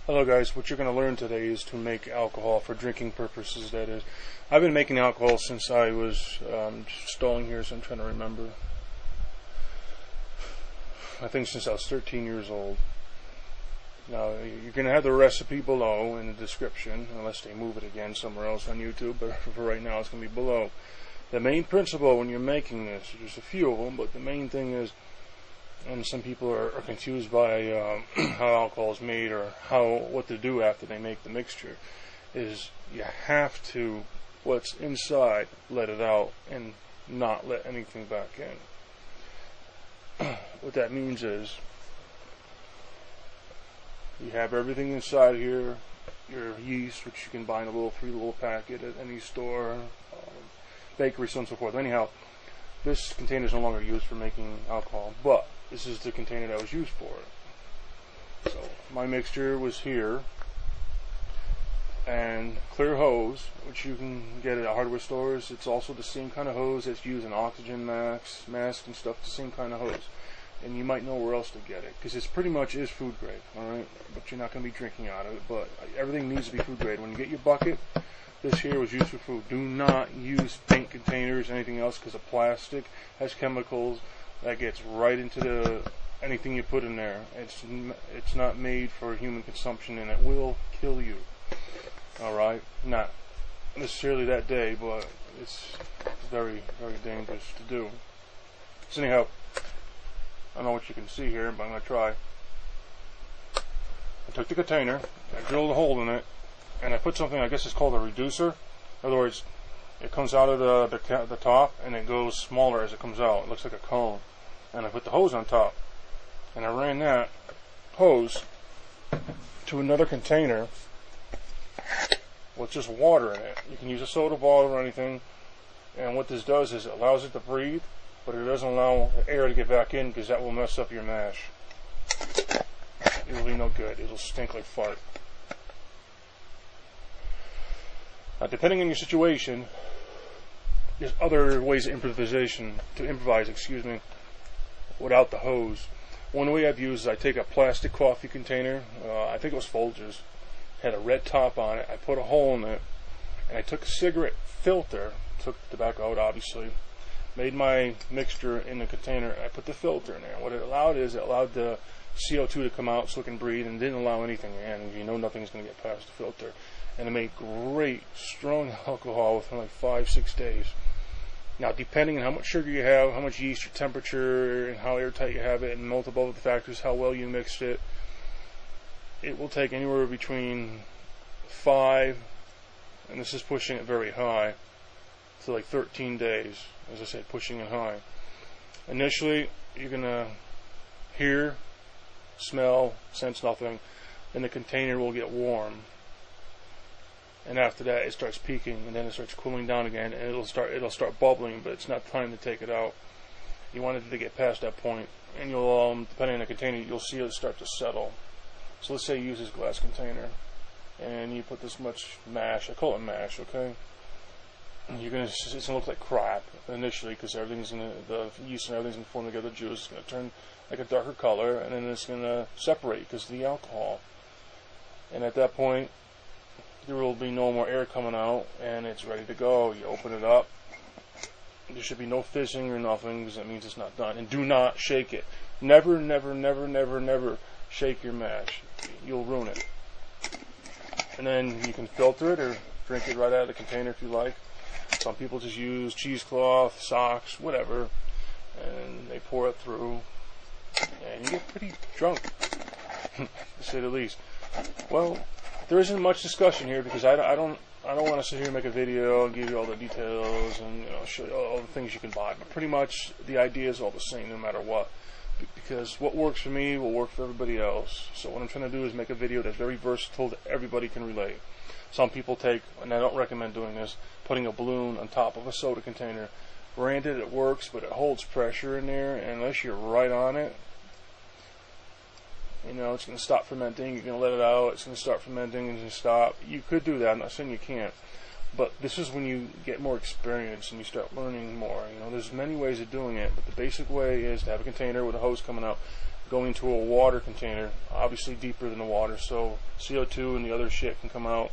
Hello guys, what you're going to learn today is to make alcohol for drinking purposes, that is. I've been making alcohol since I was stalling here, so I'm trying to remember. I think since I was 13 years old. Now, you're going to have the recipe below in the description, unless they move it again somewhere else on YouTube, but for right now it's going to be below. The main principle when you're making this, there's a few of them, but the main thing is, and some people are confused by how alcohol is made or what to do after they make the mixture, is you have to, what's inside, let it out and not let anything back in. What that means is you have everything inside here, your yeast, which you can buy in a little 3-liter packet at any store, bakery, so on and so forth. Anyhow, this container is no longer used for making alcohol, but this is the container that was used for it. So my mixture was here, and clear hose, which you can get at hardware stores. It's also the same kind of hose that's used in oxygen masks and stuff. The same kind of hose, and you might know where else to get it, because it's pretty much is food grade. All right, but you're not going to be drinking out of it. But everything needs to be food grade. When you get your bucket, this here was used for food. Do not use paint containers, anything else, because the plastic has chemicals that gets right into anything you put in there. It's not made for human consumption, and it will kill you. All right, not necessarily that day, but it's very, very dangerous to do. So anyhow, I don't know what you can see here, but I'm going to try. I took the container, I drilled a hole in it, and I put something, I guess it's called a reducer. In other words, it comes out of the top, and it goes smaller as it comes out. It looks like a cone. And I put the hose on top, and I ran that hose to another container with just water in it. You can use a soda bottle or anything, and what this does is it allows it to breathe, but it doesn't allow the air to get back in, because that will mess up your mash. It will be no good. It'll stink like fart. Now, depending on your situation, there's other ways of improvise, without the hose. One way I've used is I take a plastic coffee container, I think it was Folgers, had a red top on it. I put a hole in it, and I took a cigarette filter, took the tobacco out obviously, made my mixture in the container, I put the filter in there. What it allowed is it allowed the CO2 to come out so it can breathe, and didn't allow anything in. You know nothing's going to get past the filter. And it made great, strong alcohol within like 5-6 days. Now, depending on how much sugar you have, how much yeast, your temperature, and how airtight you have it, and multiple other factors, how well you mixed it, it will take anywhere between 5, and this is pushing it very high, to like 13 days. As I said, pushing it high. Initially, you're going to hear, smell, sense nothing, and the container will get warm. And after that, it starts peaking, and then it starts cooling down again, and it'll start bubbling, but it's not time to take it out. You want it to get past that point, and you'll, depending on the container, you'll see it start to settle. So let's say you use this glass container, and you put this much mash. I call it mash, okay? It's gonna look like crap initially, because the yeast and everything's gonna form together. Juice is gonna turn like a darker color, and then it's gonna separate because of the alcohol. And at that point, there will be no more air coming out, and it's ready to go. You open it up. There should be no fizzing or nothing, because that means it's not done. And do not shake it. Never, never, never, never, never shake your mash. You'll ruin it. And then you can filter it or drink it right out of the container if you like. Some people just use cheesecloth, socks, whatever, and they pour it through, and you get pretty drunk, to say the least. Well, there isn't much discussion here, because I don't want to sit here and make a video and give you all the details and show you all the things you can buy. But pretty much the idea is all the same, no matter what. Because what works for me will work for everybody else. So what I'm trying to do is make a video that's very versatile that everybody can relate. Some people take, and I don't recommend doing this, putting a balloon on top of a soda container. Granted, it works, but it holds pressure in there, and unless you're right on it, it's going to stop fermenting. You're going to let it out. It's going to start fermenting and just stop. You could do that. I'm not saying you can't. But this is when you get more experience and you start learning more. You know, there's many ways of doing it, but the basic way is to have a container with a hose coming out, going into a water container, obviously deeper than the water, so CO2 and the other shit can come out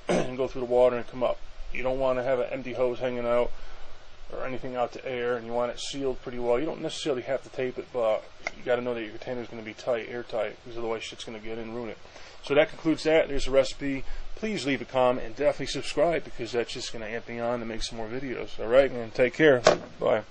and go through the water and come up. You don't want to have an empty hose hanging out or anything out to air, and you want it sealed pretty well. You don't necessarily have to tape it, but you got to know that your container is going to be tight, airtight, because otherwise shit's going to get in and ruin it. So that concludes that. There's a recipe. Please leave a comment and definitely subscribe, because that's just going to amp me on to make some more videos. All right, man. Take care. Bye.